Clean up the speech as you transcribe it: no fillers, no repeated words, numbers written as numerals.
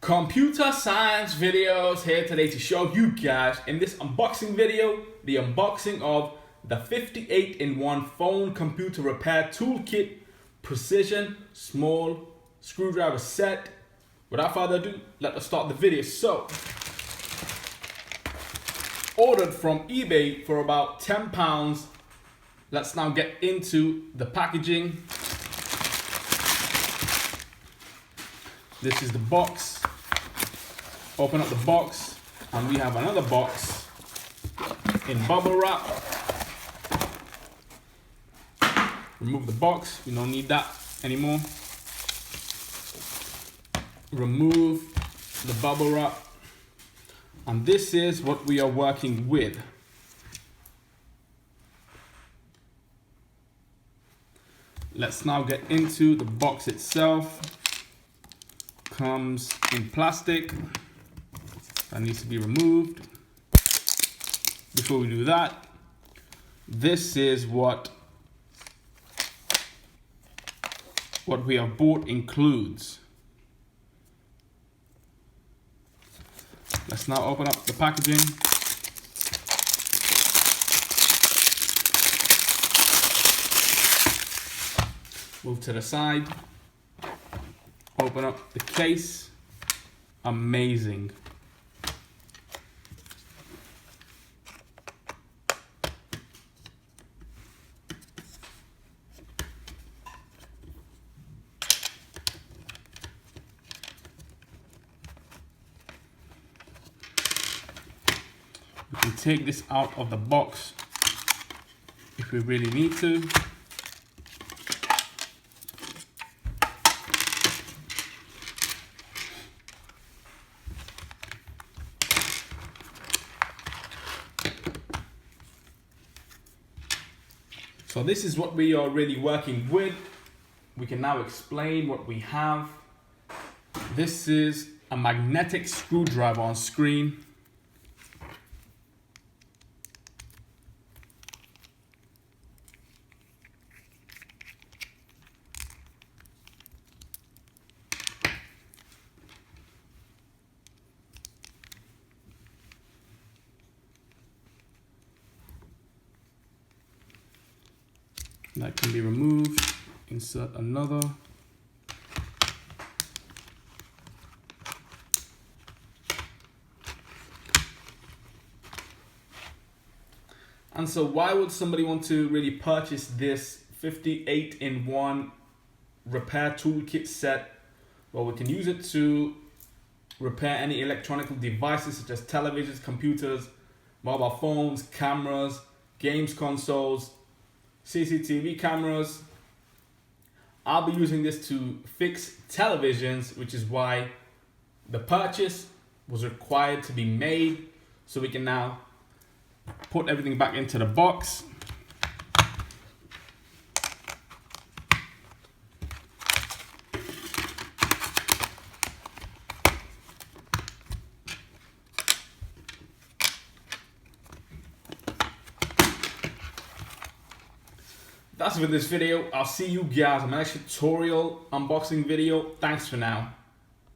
Computer science videos here today to show you guys in this unboxing video the unboxing of the 58-in-1 phone computer repair toolkit precision small screwdriver set. Without further ado, let us start the video. So, ordered from eBay for about £10. Let's now get into the packaging. This is the box. Open up the box and we have another box in bubble wrap. Remove the box, we don't need that anymore. Remove the bubble wrap, and this is what we are working with. Let's now get into the box itself. Comes in plastic. That needs to be removed. Before we do that, this is what we have bought includes. Let's now open up the packaging. Move to the side. Open up the case. Amazing. We can take this out of the box if we really need to. So this is what we are really working with. We can now explain what we have. This is a magnetic screwdriver on screen. That can be removed. Insert another. And so why would somebody want to really purchase this 58-in-1 repair toolkit set? Well, we can use it to repair any electronic devices such as televisions, computers, mobile phones, cameras, games consoles, CCTV cameras. I'll be using this to fix televisions, which is why the purchase was required to be made. So we can now put everything back into the box. That's it for this video. I'll see you guys in my next tutorial unboxing video. Thanks for now.